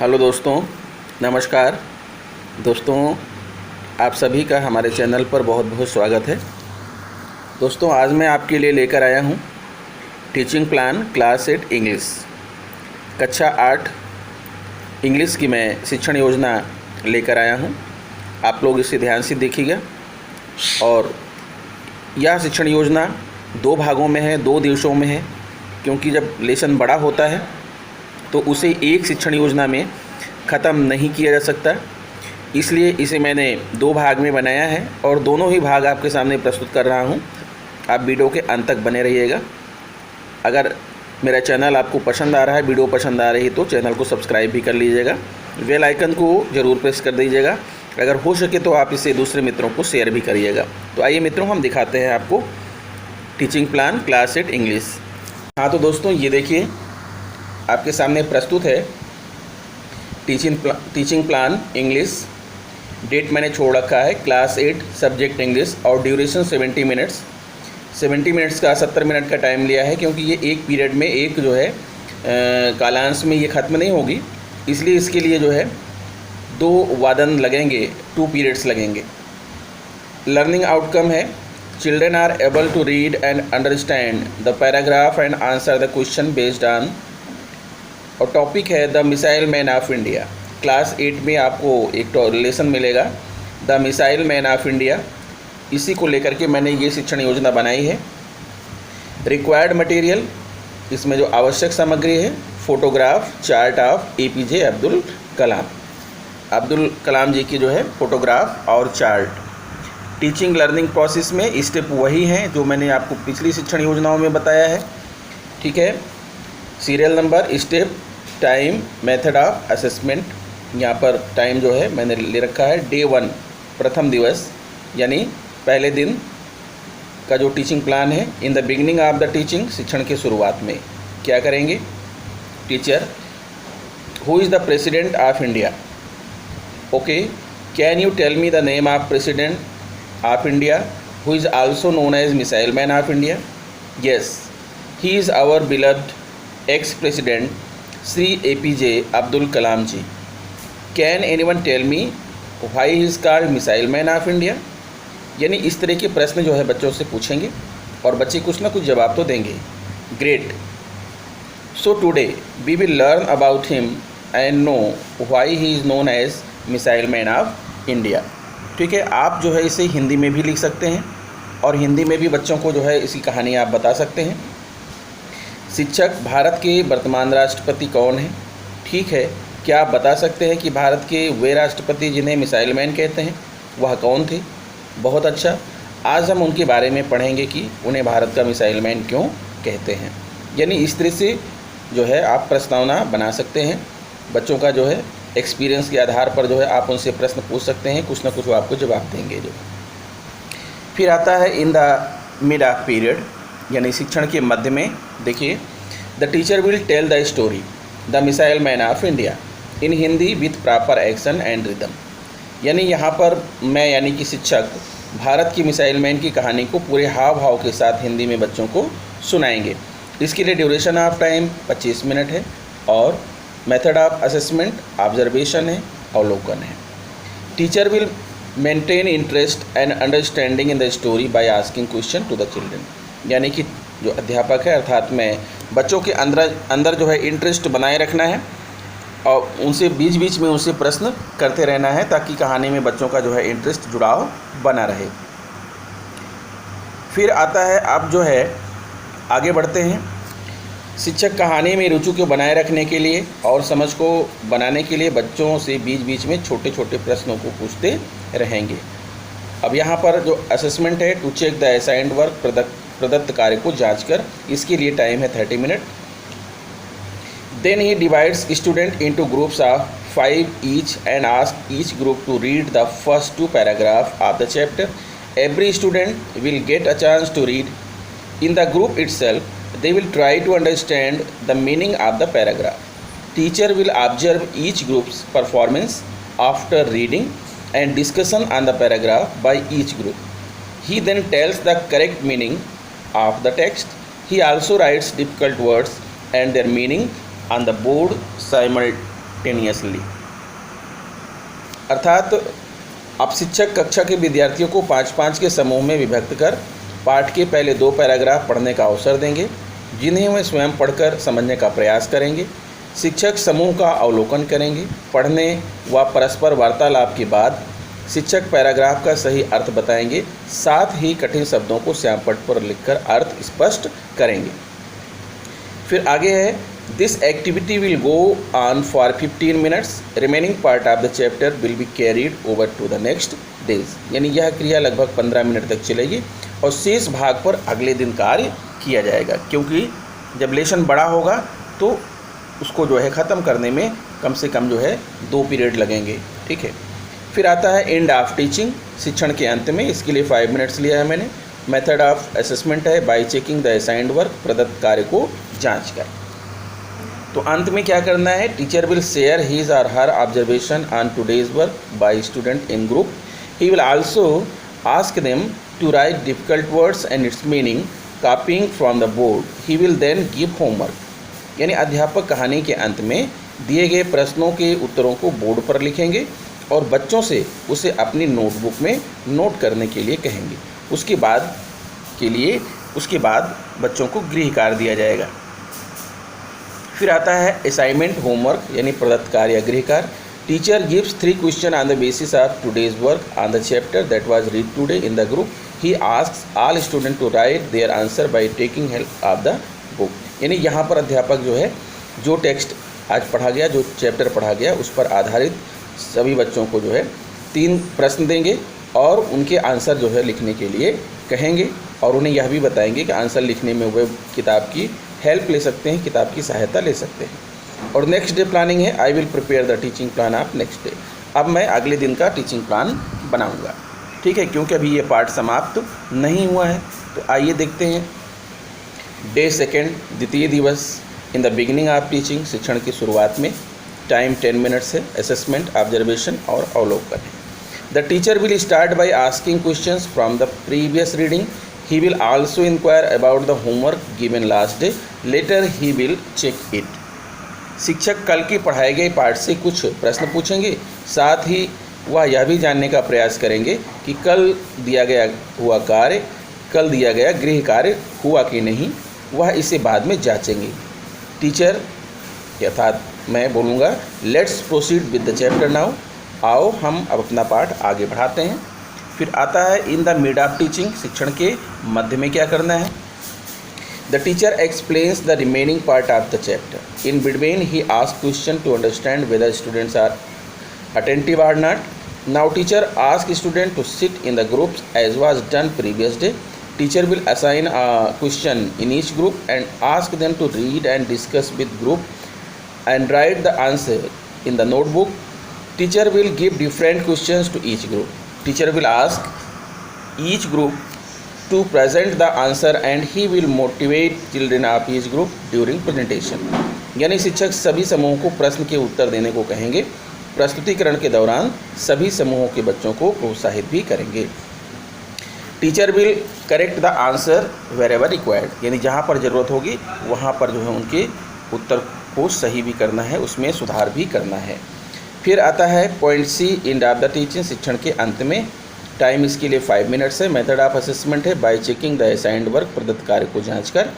Hello दोस्तों, नमस्कार दोस्तों। आप सभी का हमारे चैनल पर बहुत बहुत स्वागत है। दोस्तों, आज मैं आपके लिए लेकर आया हूँ टीचिंग प्लान क्लास 8 इंग्लिश कक्षा 8 इंग्लिश की मैं शिक्षण योजना लेकर आया हूँ। आप लोग इसे ध्यान से देखिएगा। और यह शिक्षण योजना 2 भागों में है, 2 दिवसों में है, क्योंकि जब लेसन बड़ा होता है तो उसे एक शिक्षण योजना में ख़त्म नहीं किया जा सकता। इसलिए इसे मैंने 2 भाग में बनाया है और दोनों ही भाग आपके सामने प्रस्तुत कर रहा हूँ। आप वीडियो के अंत तक बने रहिएगा। अगर मेरा चैनल आपको पसंद आ रहा है, वीडियो पसंद आ रही है, तो चैनल को सब्सक्राइब भी कर लीजिएगा। बेल आइकन को ज़रूर प्रेस कर दीजिएगा। अगर हो सके तो आप इसे दूसरे मित्रों को शेयर भी करिएगा। तो आइए मित्रों, हम दिखाते हैं आपको टीचिंग प्लान क्लास 8 इंग्लिश। हाँ तो दोस्तों, ये देखिए आपके सामने प्रस्तुत है टीचिंग प्लान इंग्लिश। डेट मैंने छोड़ रखा है क्लास 8 सब्जेक्ट इंग्लिश और ड्यूरेशन 70 मिनट्स। 70 मिनट्स का 70 मिनट का टाइम लिया है, क्योंकि ये एक पीरियड में एक जो है कालांश में ये ख़त्म नहीं होगी। इसलिए इसके लिए जो है 2 वादन लगेंगे, 2 पीरियड्स लगेंगे। लर्निंग आउटकम है children are able to read and understand the paragraph and answer the question based on. और टॉपिक है the missile man of India. Class 8 में आपको एक लेसन मिलेगा the missile man of India. इसी को लेकर के मैंने ये शिक्षण योजना बनाई है। रिक्वायर्ड मटेरियल, इसमें जो आवश्यक सामग्री है, photograph chart of APJ Abdul Kalam ji की जो है फोटोग्राफ और चार्ट। टीचिंग लर्निंग प्रोसेस में स्टेप वही हैं जो मैंने आपको पिछली शिक्षण योजनाओं में बताया है। ठीक है। Serial number, step, time, method of assessment. यहाँ पर टाइम जो है मैंने ले रखा है डे 1, प्रथम दिवस, यानी पहले दिन का जो टीचिंग प्लान है। In the beginning of the teaching, शिक्षण के शुरुआत में क्या करेंगे? Teacher, who is the president of India? Okay, can you tell me the name of president of India who is also known as missile man of India? Yes, he is our beloved ex president Shri APJ Abdul Kalam ji. Can anyone tell me why he is called missile man of India? यानी इस तरह के प्रश्न जो है बच्चों से पूछेंगे और बच्चे कुछ ना कुछ जवाब तो देंगे। Great. So today we will learn about him and know why he is known as missile man of India. ठीक है। आप जो है इसे हिंदी में भी लिख सकते हैं और हिंदी में भी बच्चों को जो है इसकी कहानी आप बता सकते हैं। शिक्षक, भारत के वर्तमान राष्ट्रपति कौन हैं? ठीक है। क्या आप बता सकते हैं कि भारत के वे राष्ट्रपति जिन्हें मिसाइल मैन कहते हैं वह कौन थे? बहुत अच्छा। आज हम उनके बारे में पढ़ेंगे कि उन्हें भारत का मिसाइल मैन क्यों कहते हैं। यानी इस तरह से जो है आप प्रस्तावना बना सकते हैं। बच्चों का जो है एक्सपीरियंस के आधार पर जो है आप उनसे प्रश्न पूछ सकते हैं, कुछ ना कुछ वो आपको जवाब देंगे। जो फिर आता है in the mid of period, यानी शिक्षण के मध्य में। देखिए, the teacher will tell the story the missile man of India in Hindi with proper action and rhythm. यानी यहाँ पर मैं यानी कि शिक्षक भारत की मिसाइल मैन की कहानी को पूरे हाव भाव के साथ हिंदी में बच्चों को सुनाएंगे। इसके लिए ड्यूरेशन ऑफ टाइम 25 मिनट है और मेथड ऑफ असेसमेंट ऑब्जर्वेशन है, अवलोकन है। Teacher will maintain interest and understanding in the story by asking question to the children. यानी कि जो अध्यापक है अर्थात मैं बच्चों के अंदर जो है इंटरेस्ट बनाए रखना है और उनसे बीच बीच में उनसे प्रश्न करते रहना है, ताकि कहानी में बच्चों का जो है इंटरेस्ट, जुड़ाव बना रहे। फिर आता है, आप जो है आगे बढ़ते हैं। शिक्षक कहानी में रुचि को बनाए रखने के लिए और समझ को बनाने के लिए बच्चों से बीच बीच में छोटे छोटे प्रश्नों को पूछते रहेंगे। अब यहाँ पर जो असेसमेंट है, to check the assigned work, प्रदत्त कार्य को जांच कर, इसके लिए टाइम है 30 minute. Then he divides student into groups of 5 each and ask each group to read the first 2 paragraph of the chapter. Every student will get a chance to read in the group itself. They will try to understand the meaning of the paragraph. Teacher will observe each group's performance after reading and discussion on the paragraph by each group. He then tells the correct meaning of the text. He also writes difficult words and their meaning on the board simultaneously. अर्थात अब शिक्षक कक्षा के विद्यार्थियों को 5-5 के समूह में विभक्त कर पाठ के पहले 2 पैराग्राफ पढ़ने का अवसर देंगे, जिन्हें वे स्वयं पढ़कर समझने का प्रयास करेंगे। शिक्षक समूह का अवलोकन करेंगे। पढ़ने व परस्पर वार्तालाप के बाद शिक्षक पैराग्राफ का सही अर्थ बताएंगे, साथ ही कठिन शब्दों को श्यामपट्ट पर लिखकर अर्थ स्पष्ट करेंगे। फिर आगे है, this activity will go on for 15 minutes, remaining part of the chapter will be carried over to the next days. यानी यह क्रिया लगभग 15 मिनट तक चलेगी और शेष भाग पर अगले दिन कार्य किया जाएगा, क्योंकि जब लेसन बड़ा होगा तो उसको जो है ख़त्म करने में कम से कम जो है 2 पीरियड लगेंगे। ठीक है। फिर आता है एंड ऑफ टीचिंग, शिक्षण के अंत में। इसके लिए 5 मिनट्स लिया है मैंने। मेथड ऑफ असेसमेंट है bye checking the assigned work, प्रदत्त कार्य को जांच कर। तो अंत में क्या करना है, टीचर विल शेयर हिज और her observation on today's work by student in group. He will also ask them to write difficult words and its meaning, copying from the board. He will then give homework. यानी अध्यापक कहानी के अंत में दिए गए प्रश्नों के उत्तरों को बोर्ड पर लिखेंगे और बच्चों से उसे अपनी नोटबुक में नोट करने के लिए कहेंगे। उसके बाद बच्चों को गृह कार्य दिया जाएगा। फिर आता है असाइनमेंट होमवर्क, यानी प्रदत्त कार्य या गृह कार्य। Teacher gives 3 question on the basis of today's work on the chapter that was read today in the group. He asks all student to write their answer by taking help of the book. यानी यहाँ पर अध्यापक जो है जो text आज पढ़ा गया, जो चैप्टर पढ़ा गया, उस पर आधारित सभी बच्चों को जो है 3 प्रश्न देंगे और उनके आंसर जो है लिखने के लिए कहेंगे और उन्हें यह भी बताएंगे कि आंसर लिखने में वे किताब की हेल्प ले सकते हैं, किताब की सहायता ले सकते हैं। और नेक्स्ट डे प्लानिंग है, I will prepare the teaching plan of next day. अब मैं अगले दिन का टीचिंग प्लान बनाऊंगा। ठीक है, क्योंकि अभी ये पार्ट समाप्त नहीं हुआ है। तो आइए देखते हैं। डे सेकेंड, द्वितीय दिवस। In the beginning of teaching, शिक्षण की शुरुआत में। टाइम 10 मिनट्स है। असेसमेंट, ऑब्जर्वेशन और अवलोकन है। The teacher will start by asking questions from the previous reading. He will also enquire about the homework given last day. Later he will check it. शिक्षक कल के पढ़ाए गए पाठ से कुछ प्रश्न पूछेंगे, साथ ही वह यह भी जानने का प्रयास करेंगे कि कल दिया गया गृह कार्य हुआ कि नहीं। वह इसे बाद में जांचेंगे। टीचर अर्थात मैं बोलूँगा, let's proceed with the chapter now. आओ हम अब अपना पाठ आगे बढ़ाते हैं। फिर आता है in the mid of teaching, शिक्षण के मध्य में क्या करना है। The teacher explains the remaining part of the chapter. In between he ask question to understand whether students are attentive or not. Now teacher ask student to sit in the groups as was done previous day. Teacher will assign a question in each group and ask them to read and discuss with group and write the answer in the notebook. Teacher will give different questions to each group. Teacher will ask each group to present the answer and he will motivate children of each group during presentation. यानी शिक्षक सभी समूहों को प्रश्न के उत्तर देने को कहेंगे। प्रस्तुतिकरण के दौरान सभी समूहों के बच्चों को प्रोत्साहित भी करेंगे। Teacher will correct the answer wherever required, यानी जहाँ पर ज़रूरत होगी वहाँ पर जो है उनके उत्तर को सही भी करना है, उसमें सुधार भी करना है। फिर आता है point C, end of the teaching, शिक्षण के अंत में। टाइम इसके लिए 5 मिनट्स है। मेथड ऑफ असेसमेंट है bye checking the assigned work, प्रदत्त कार्य को जाँच कर।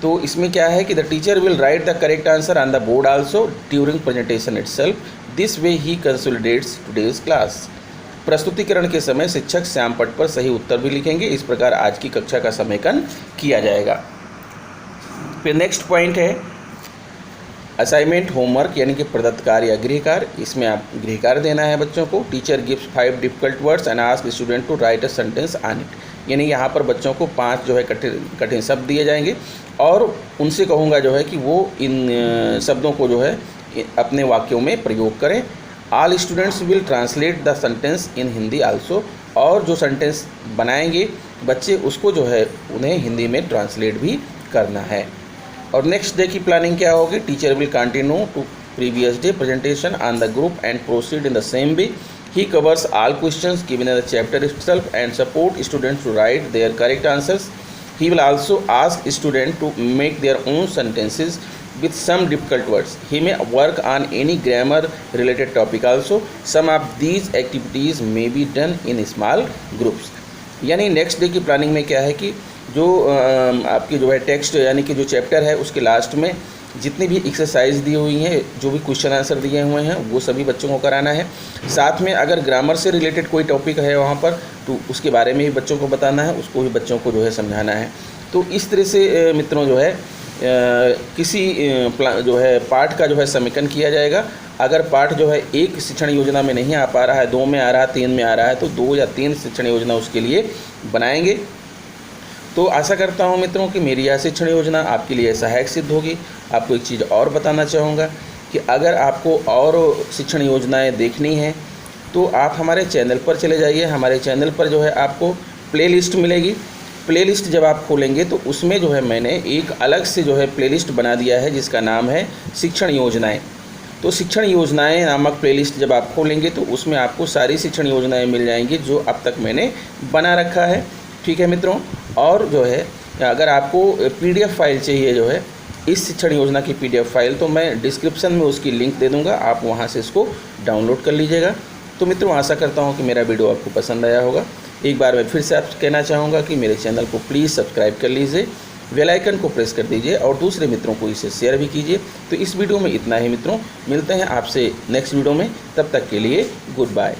तो इसमें क्या है कि the teacher will write the correct answer on the board also during presentation itself. This way he consolidates today's class. प्रस्तुतिकरण के समय शिक्षक श्यामपट्ट पर सही उत्तर भी लिखेंगे। इस प्रकार आज की कक्षा का समेकन किया जाएगा। फिर नेक्स्ट पॉइंट है असाइनमेंट होमवर्क, यानी कि प्रदत्त कार्य या गृह कार्य। इसमें आप गृह कार्य देना है बच्चों को। Teacher gives 5 difficult words and ask student to write a sentence on it. यानी यहाँ पर बच्चों को 5 जो है कठिन शब्द दिए जाएंगे और उनसे कहूँगा जो है कि वो इन शब्दों को जो है अपने वाक्यों में प्रयोग करें। All students will translate the sentence in Hindi also. और जो सेंटेंस बनाएंगे बच्चे उसको जो है उन्हें हिंदी में ट्रांसलेट भी करना है। और नेक्स्ट डे की प्लानिंग क्या होगी। Teacher will continue to previous day presentation on the group and proceed in the same way. He covers all questions given in the chapter itself and support students to write their correct answers. He will also ask students to make their own sentences with some difficult words. He may work on any grammar related topic also. Some of these activities may be done in small groups. यानी next day की planning में क्या है कि जो आपकी जो है टेक्स्ट यानी कि जो चैप्टर है उसके लास्ट में जितनी भी एक्सरसाइज दी हुई हैं, जो भी क्वेश्चन आंसर दिए हुए हैं, वो सभी बच्चों को कराना है। साथ में अगर ग्रामर से रिलेटेड कोई टॉपिक है वहाँ पर तो उसके बारे में भी बच्चों को बताना है, उसको भी बच्चों को जो है समझाना है। तो इस तरह से मित्रों जो है किसी जो है पाठ का जो है समेकन किया जाएगा। अगर पाठ जो है एक शिक्षण योजना में नहीं आ पा रहा है, 2 में आ रहा है, 3 में आ रहा है, तो 2 या 3 शिक्षण योजना उसके लिए बनाएंगे। तो आशा करता हूं मित्रों कि मेरी यह शिक्षण योजना आपके लिए सहायक सिद्ध होगी। आपको एक चीज़ और बताना चाहूँगा कि अगर आपको और शिक्षण योजनाएं देखनी हैं तो आप हमारे चैनल पर चले जाइए। हमारे चैनल पर जो है आपको प्लेलिस्ट मिलेगी। प्लेलिस्ट जब आप खोलेंगे तो उसमें जो है मैंने एक अलग से जो है प्लेलिस्ट बना दिया है जिसका नाम है शिक्षण योजनाएं। तो शिक्षण योजनाएं नामक प्लेलिस्ट जब आप खोलेंगे तो उसमें आपको सारी शिक्षण योजनाएं मिल जाएंगी जो अब तक मैंने बना रखा है। ठीक है मित्रों, और जो है अगर आपको PDF फाइल चाहिए जो है इस शिक्षण योजना की PDF फाइल, तो मैं डिस्क्रिप्शन में उसकी लिंक दे दूंगा, आप वहां से इसको डाउनलोड कर लीजिएगा। तो मित्रों आशा करता हूं कि मेरा वीडियो आपको पसंद आया होगा। एक बार मैं फिर से आपसे कहना चाहूँगा कि मेरे चैनल को प्लीज़ सब्सक्राइब कर लीजिए, बेल आइकन को प्रेस कर दीजिए और दूसरे मित्रों को इसे शेयर भी कीजिए। तो इस वीडियो में इतना ही मित्रों, मिलते हैं आपसे नेक्स्ट वीडियो में, तब तक के लिए गुड बाय।